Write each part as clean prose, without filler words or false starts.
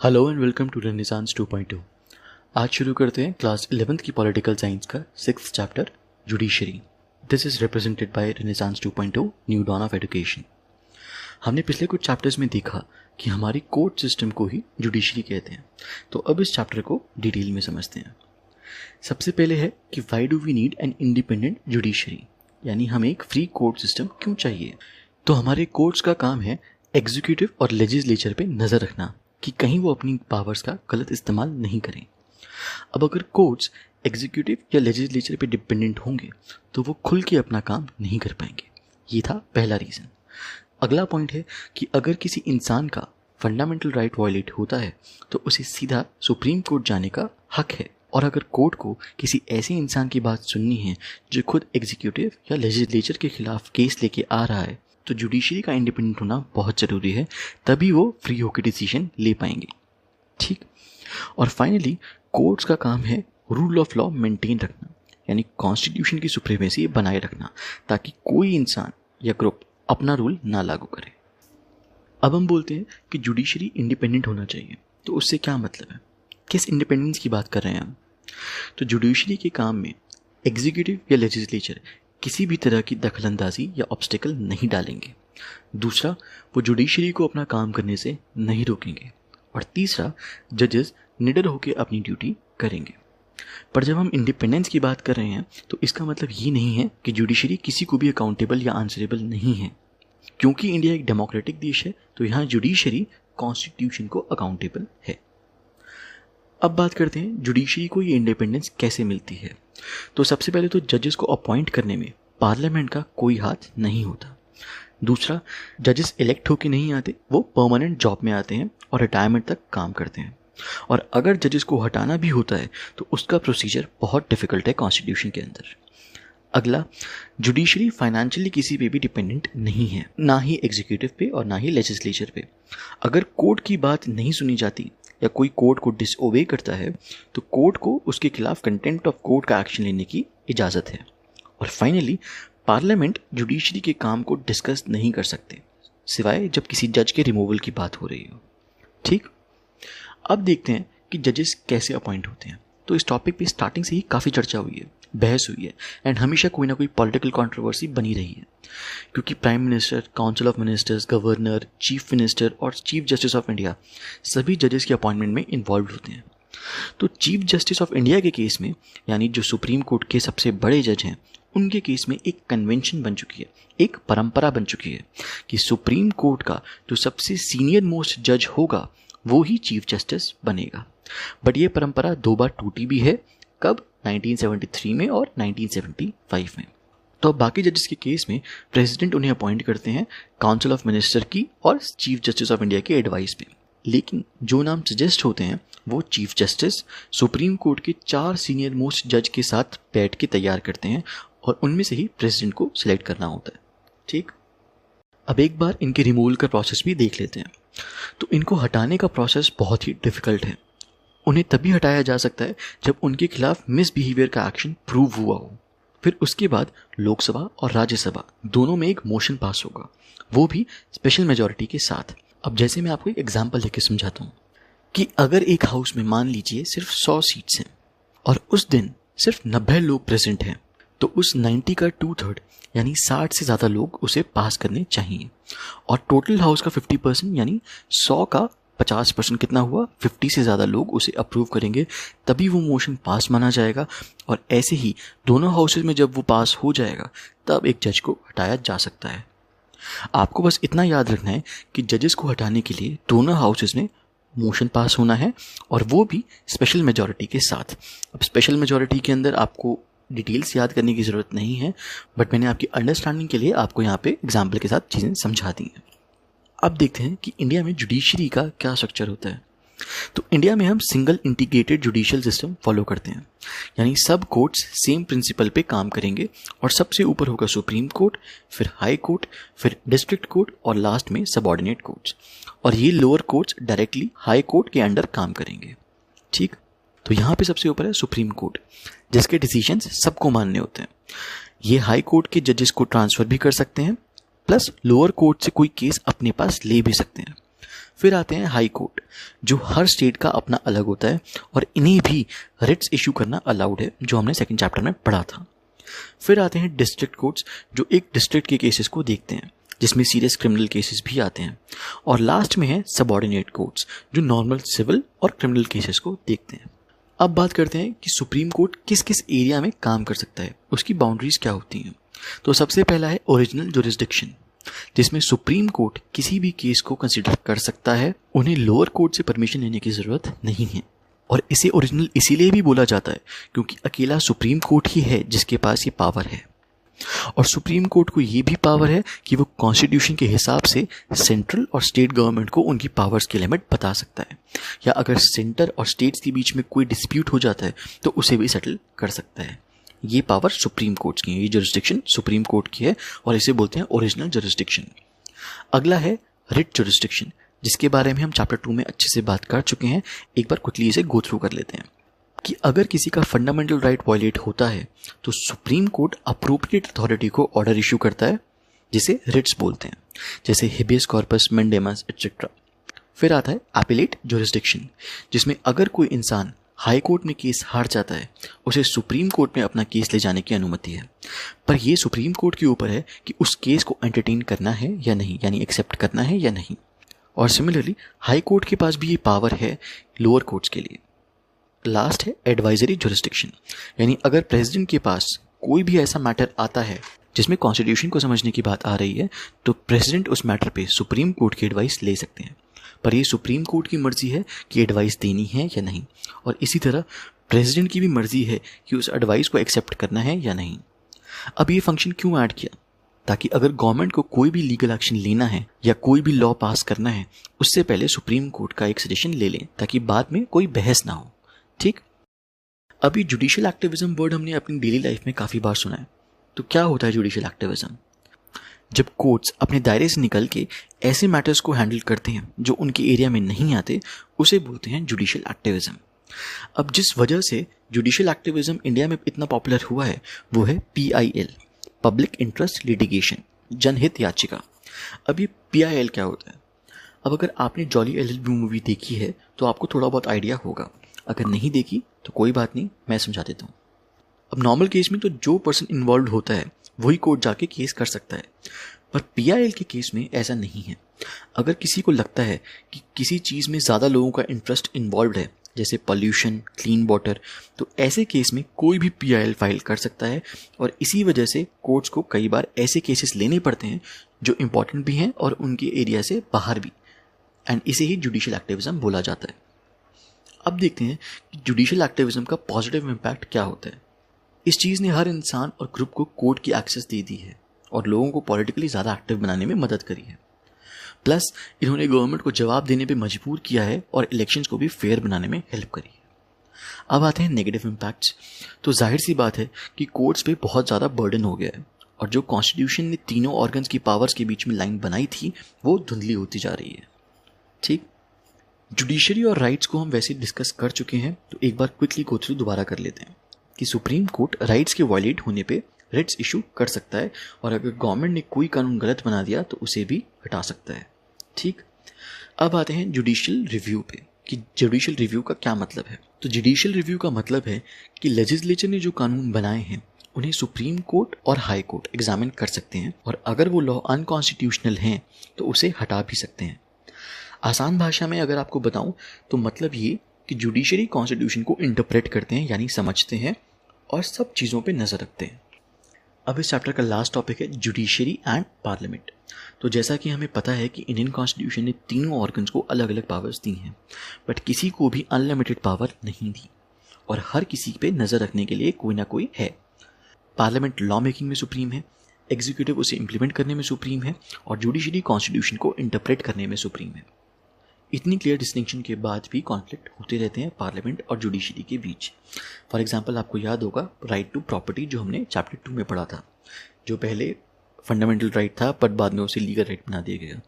Hello and welcome to renaissance 2.2। आज शुरू करते हैं क्लास 11th की पॉलिटिकल साइंस का 6th chapter judiciary. This is represented by renaissance 2.2 new dawn of education. हमने पिछले कुछ चैप्टर्स में देखा कि हमारी कोर्ट सिस्टम को ही जुडिशरी कहते हैं, तो अब इस चैप्टर को डिटेल में समझते हैं। सबसे पहले है कि why do we need an independent judiciary, यानी हमें एक फ्री कोर्ट सिस्टम क्यों चाहिए। तो हमारे कोर्ट्स का काम है एग्जीक्यूटिव और लेजिस्लेचर पे नज़र रखना कि कहीं वो अपनी पावर्स का गलत इस्तेमाल नहीं करें। अब अगर कोर्ट्स एग्जीक्यूटिव या लेजिस्लेचर पे डिपेंडेंट होंगे तो वो खुल के अपना काम नहीं कर पाएंगे। ये था पहला रीज़न। अगला पॉइंट है कि अगर किसी इंसान का फंडामेंटल राइट वायलेट होता है तो उसे सीधा सुप्रीम कोर्ट जाने का हक है, और अगर कोर्ट को किसी ऐसे इंसान की बात सुननी है जो खुद एग्जीक्यूटिव या लेजिस्लेचर के खिलाफ केस लेके आ रहा है, तो जुडिशरी का इंडिपेंडेंट होना बहुत ज़रूरी है, तभी वो फ्री होकर डिसीजन ले पाएंगे। ठीक। और फाइनली कोर्ट्स का काम है रूल ऑफ लॉ मेंटेन रखना, यानी कॉन्स्टिट्यूशन की सुप्रीमेसी बनाए रखना, ताकि कोई इंसान या ग्रुप अपना रूल ना लागू करे। अब हम बोलते हैं कि जुडिशरी इंडिपेंडेंट होना चाहिए, तो उससे क्या मतलब है, किस इंडिपेंडेंस की बात कर रहे हैं हम। तो जुडिशरी के काम में एग्जीक्यूटिव या लेजिस्लेचर किसी भी तरह की दखलंदाजी या ऑब्स्टिकल नहीं डालेंगे। दूसरा, वो जुडिशरी को अपना काम करने से नहीं रोकेंगे। और तीसरा, जजेस निडर होकर अपनी ड्यूटी करेंगे। पर जब हम इंडिपेंडेंस की बात कर रहे हैं तो इसका मतलब ये नहीं है कि जुडिशरी किसी को भी अकाउंटेबल या आंसरेबल नहीं है। क्योंकि इंडिया एक डेमोक्रेटिक देश है तो यहाँ जुडिशरी कॉन्स्टिट्यूशन को अकाउंटेबल है। अब बात करते हैं जुडिशरी को ये इंडिपेंडेंस कैसे मिलती है। तो सबसे पहले तो जजेस को अपॉइंट करने में पार्लियामेंट का कोई हाथ नहीं होता। दूसरा, जजेस इलेक्ट होके नहीं आते, वो परमानेंट जॉब में आते हैं और रिटायरमेंट तक काम करते हैं। और अगर जजेस को हटाना भी होता है तो उसका प्रोसीजर बहुत डिफिकल्ट है कॉन्स्टिट्यूशन के अंदर। अगला, जुडिशरी फाइनेंशियली किसी पे भी डिपेंडेंट नहीं है, ना ही एग्जीक्यूटिव पे और ना ही लेजिस्लेचर पे। अगर कोर्ट की बात नहीं सुनी जाती या कोई कोर्ट को डिसओबे करता है तो कोर्ट को उसके खिलाफ कंटेम्प्ट ऑफ कोर्ट का एक्शन लेने की इजाज़त है। और फाइनली, पार्लियामेंट जुडिशरी के काम को डिस्कस नहीं कर सकते सिवाय जब किसी जज के रिमूवल की बात हो रही हो। ठीक। अब देखते हैं कि जजेस कैसे अपॉइंट होते हैं। तो इस टॉपिक पे स्टार्टिंग से ही काफ़ी चर्चा हुई है, बहस हुई है, एंड हमेशा कोई ना कोई पॉलिटिकल कंट्रोवर्सी बनी रही है, क्योंकि prime minister, council of ministers, governor, chief minister और चीफ जस्टिस ऑफ इंडिया सभी जजेस के अपॉइंटमेंट में इन्वॉल्व होते हैं। तो चीफ जस्टिस ऑफ इंडिया के केस में, यानी जो सुप्रीम कोर्ट के सबसे बड़े जज हैं, उनके केस में एक कन्वेंशन बन चुकी है, एक परंपरा बन चुकी है कि सुप्रीम कोर्ट का जो सबसे सीनियर मोस्ट जज होगा वो ही चीफ जस्टिस बनेगा। बट ये परंपरा 2 बार टूटी भी है। कब? 1973 में और 1975 में। तो बाकी जजेस के केस में प्रेसिडेंट उन्हें अपॉइंट करते हैं काउंसिल ऑफ मिनिस्टर की और चीफ जस्टिस ऑफ इंडिया के एडवाइस पे। लेकिन जो नाम सजेस्ट होते हैं वो चीफ जस्टिस सुप्रीम कोर्ट के 4 सीनियर मोस्ट जज के साथ बैठ के तैयार करते हैं, और उनमें से ही प्रेसिडेंट को सिलेक्ट करना होता है। ठीक। अब एक बार इनके रिमूवल का प्रोसेस भी देख लेते हैं। तो इनको हटाने का प्रोसेस बहुत ही डिफिकल्ट है। उन्हें तभी हटाया जा सकता है जब उनके खिलाफ मिसबिहेवियर का एक्शन प्रूव हुआ हो। फिर उसके बाद लोकसभा और राज्यसभा दोनों में एक मोशन पास होगा, वो भी स्पेशल मेजॉरिटी के साथ। अब जैसे मैं आपको एक एग्जांपल लेके समझाता हूँ कि अगर एक हाउस में मान लीजिए सिर्फ 100 सीट्स हैं और उस दिन सिर्फ 90 लोग प्रेजेंट हैं, तो उस 90 का 2/3 यानी 60 से ज़्यादा लोग उसे पास करने चाहिए। और टोटल हाउस का 50% यानी 100 का 50% कितना हुआ? 50 से ज़्यादा लोग उसे अप्रूव करेंगे, तभी वो मोशन पास माना जाएगा। और ऐसे ही दोनों हाउसेज में जब वो पास हो जाएगा तब एक जज को हटाया जा सकता है। आपको बस इतना याद रखना है कि जजेस को हटाने के लिए दोनों हाउसेज में मोशन पास होना है, और वो भी स्पेशल मेजॉरिटी के साथ। अब स्पेशल मेजॉरिटी के अंदर आपको डिटेल्स याद करने की ज़रूरत नहीं है, बट मैंने आपकी अंडरस्टैंडिंग के लिए आपको यहाँ पे एग्जाम्पल के साथ चीज़ें समझा दी हैं। अब देखते हैं कि इंडिया में जुडिशरी का क्या स्ट्रक्चर होता है। तो इंडिया में हम single integrated judicial system follow करते हैं, यानी सब कोर्ट्स सेम प्रिंसिपल पे काम करेंगे, और सबसे ऊपर होगा सुप्रीम कोर्ट, फिर हाई कोर्ट, फिर डिस्ट्रिक्ट कोर्ट और लास्ट में सबऑर्डिनेट कोर्ट्स। और ये lower courts directly high court के अंडर काम करेंगे। ठीक। तो यहाँ पे सबसे ऊपर है सुप्रीम कोर्ट, जिसके डिसीजंस सबको मानने होते हैं। ये हाई कोर्ट के जजेस को ट्रांसफ़र भी कर सकते हैं, प्लस लोअर कोर्ट से कोई केस अपने पास ले भी सकते हैं। फिर आते हैं हाई कोर्ट, जो हर स्टेट का अपना अलग होता है और इन्हें भी रिट्स इशू करना अलाउड है, जो हमने सेकंड चैप्टर में पढ़ा था। फिर आते हैं डिस्ट्रिक्ट कोर्ट्स, जो एक डिस्ट्रिक्ट के केसेस को देखते हैं, जिसमें सीरियस क्रिमिनल केसेस भी आते हैं। और लास्ट में है सबऑर्डिनेट कोर्ट्स, जो नॉर्मल सिविल और क्रिमिनल केसेस को देखते हैं। अब बात करते हैं कि सुप्रीम कोर्ट किस किस एरिया में काम कर सकता है, उसकी बाउंड्रीज क्या होती हैं। तो सबसे पहला है ओरिजिनल जुरिस्डिक्शन, जिसमें सुप्रीम कोर्ट किसी भी केस को कंसिडर कर सकता है, उन्हें लोअर कोर्ट से परमिशन लेने की जरूरत नहीं है। और इसे ओरिजिनल इसीलिए भी बोला जाता है क्योंकि अकेला सुप्रीम कोर्ट ही है जिसके पास ये पावर है। और सुप्रीम कोर्ट को ये भी पावर है कि वो कॉन्स्टिट्यूशन के हिसाब से सेंट्रल और स्टेट गवर्नमेंट को उनकी पावर्स की लिमिट बता सकता है, या अगर सेंटर और स्टेट्स के बीच में कोई डिस्प्यूट हो जाता है तो उसे भी सेटल कर सकता है। ये पावर सुप्रीम कोर्ट की है, ये जुरिस्डिक्शन सुप्रीम कोर्ट की है और इसे बोलते हैं ओरिजिनल जुरिस्डिक्शन। अगला है रिट जुरिस्डिक्शन, जिसके बारे में हम चैप्टर 2 में अच्छे से बात कर चुके हैं। एक बार क्विकली इसे गो थ्रू कर लेते हैं कि अगर किसी का फंडामेंटल राइट वायलेट होता है तो सुप्रीम कोर्ट अप्रोप्रिएट अथॉरिटी को ऑर्डर इशू करता है, जिसे रिट्स बोलते हैं, जैसे हिबियस कॉर्पस, मैंडेमस एटसेट्रा। फिर आता है एपिलेट जुरिस्डिक्शन, जिसमें अगर कोई इंसान हाई कोर्ट में केस हार जाता है, उसे सुप्रीम कोर्ट में अपना केस ले जाने की अनुमति है, पर यह सुप्रीम कोर्ट के ऊपर है कि उस केस को एंटरटेन करना है या नहीं, यानी एक्सेप्ट करना है या नहीं। और सिमिलरली हाई कोर्ट के पास भी ये पावर है लोअर कोर्ट्स के लिए। लास्ट है एडवाइजरी जुरिस्डिक्शन, यानी अगर प्रेसिडेंट के पास कोई भी ऐसा मैटर आता है जिसमें कॉन्स्टिट्यूशन को समझने की बात आ रही है, तो प्रेसिडेंट उस मैटर पे सुप्रीम कोर्ट की एडवाइस ले सकते हैं, पर ये सुप्रीम कोर्ट की मर्जी है कि एडवाइस देनी है या नहीं। और इसी तरह प्रेसिडेंट की भी मर्जी है कि उस एडवाइस को एक्सेप्ट करना है या नहीं। अब ये फंक्शन क्यों ऐड किया? ताकि अगर गवर्नमेंट को कोई भी लीगल एक्शन लेना है या कोई भी लॉ पास करना है, उससे पहले सुप्रीम कोर्ट का एक सजेशन ले लें, ताकि बाद में कोई बहस ना हो। ठीक, अभी जुडिशियल एक्टिविज्म वर्ड हमने अपनी डेली लाइफ में काफ़ी बार सुना है। तो क्या होता है जुडिशियल एक्टिविज्म? जब कोर्ट्स अपने दायरे से निकल के ऐसे मैटर्स को हैंडल करते हैं जो उनके एरिया में नहीं आते, उसे बोलते हैं जुडिशियल एक्टिविज्म। अब जिस वजह से जुडिशियल एक्टिविज्म इंडिया में इतना पॉपुलर हुआ है वो है PIL, पब्लिक इंटरेस्ट लिटिगेशन, जनहित याचिका। अब ये PIL क्या होता है? अब अगर आपने जॉली LLB मूवी देखी है तो आपको थोड़ा बहुत आइडिया होगा, अगर नहीं देखी तो कोई बात नहीं, मैं समझा देता हूँ। अब नॉर्मल केस में तो जो पर्सन इन्वॉल्व होता है वही कोर्ट जाके केस कर सकता है, पर PIL के केस में ऐसा नहीं है। अगर किसी को लगता है कि किसी चीज़ में ज़्यादा लोगों का इंटरेस्ट इन्वॉल्व है, जैसे पॉल्यूशन, क्लीन वाटर, तो ऐसे केस में कोई भी PIL फाइल कर सकता है। और इसी वजह से कोर्ट्स को कई बार ऐसे केसेस लेने पड़ते हैं जो इम्पॉर्टेंट भी हैं और उनके एरिया से बाहर भी, एंड इसे ही जुडिशियल एक्टिविज्म बोला जाता है। अब देखते हैं कि जुडिशियल एक्टिविज्म का पॉजिटिव इम्पैक्ट क्या होता है। इस चीज़ ने हर इंसान और ग्रुप को कोर्ट की एक्सेस दे दी है और लोगों को पॉलिटिकली ज़्यादा एक्टिव बनाने में मदद करी है। प्लस इन्होंने गवर्नमेंट को जवाब देने पे मजबूर किया है और इलेक्शंस को भी फेयर बनाने में हेल्प करी है। अब आते हैं नेगेटिव इम्पैक्ट्स। तो जाहिर सी बात है कि कोर्ट्स पे बहुत ज़्यादा बर्डन हो गया है और जो कॉन्स्टिट्यूशन ने तीनों ऑर्गन्स की पावर्स के बीच में लाइन बनाई थी वो धुंधली होती जा रही है। ठीक, जुडिशरी और राइट्स को हम वैसे डिस्कस कर चुके हैं, तो एक बार क्विकली गो थ्रू दोबारा कर लेते हैं कि सुप्रीम कोर्ट राइट्स के वायलेट होने पे रिट्स इशू कर सकता है और अगर गवर्नमेंट ने कोई कानून गलत बना दिया तो उसे भी हटा सकता है। ठीक, अब आते हैं जुडिशियल रिव्यू पे कि जुडिशियल रिव्यू का क्या मतलब है। तो जुडिशियल रिव्यू का मतलब है कि लेजिस्लेचर ने जो कानून बनाए हैं उन्हें सुप्रीम कोर्ट और हाई कोर्ट एग्जामिन कर सकते हैं और अगर वो लॉ अनकॉन्स्टिट्यूशनल हैं तो उसे हटा भी सकते हैं। आसान भाषा में अगर आपको बताऊं तो मतलब ये कि जुडिशरी कॉन्स्टिट्यूशन को इंटरप्रेट करते हैं, यानी समझते हैं और सब चीज़ों पे नज़र रखते हैं। अब इस चैप्टर का लास्ट टॉपिक है जुडिशरी एंड पार्लियामेंट। तो जैसा कि हमें पता है कि इंडियन कॉन्स्टिट्यूशन ने तीनों ऑर्गन्स को अलग अलग पावर्स दी हैं, बट किसी को भी अनलिमिटेड पावर नहीं दी और हर किसी पे नज़र रखने के लिए कोई ना कोई है। पार्लियामेंट लॉ मेकिंग में सुप्रीम है, एग्जीक्यूटिव उसे इम्प्लीमेंट करने में सुप्रीम है और जुडिशरी कॉन्स्टिट्यूशन को इंटरप्रेट करने में सुप्रीम है। इतनी क्लियर डिस्टिंक्शन के बाद भी कॉन्फ्लिक्ट होते रहते हैं पार्लियामेंट और जुडिशरी के बीच। फॉर एग्जांपल आपको याद होगा राइट टू प्रॉपर्टी जो हमने चैप्टर 2 में पढ़ा था, जो पहले फंडामेंटल राइट था बट बाद में उसे लीगल राइट बना दिया गया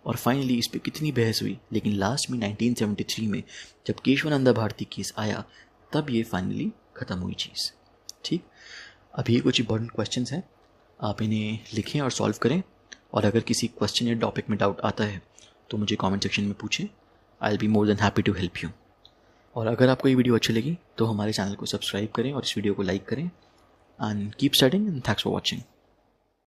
और फाइनली इस पर कितनी बहस हुई, लेकिन लास्ट में 1973 में जब केशवानंदा भारती केस आया तब ये फाइनली ख़त्म हुई चीज़। ठीक, अब ये कुछ इंपॉर्टेंट क्वेश्चन हैं, आप इन्हें लिखें और सॉल्व करें और अगर किसी क्वेश्चन या टॉपिक में डाउट आता है तो मुझे कमेंट सेक्शन में पूछें, I will be more than happy to help you. और अगर आपको ये वीडियो अच्छी लगी तो हमारे चैनल को सब्सक्राइब करें और इस वीडियो को लाइक करें। And keep studying and thanks for watching.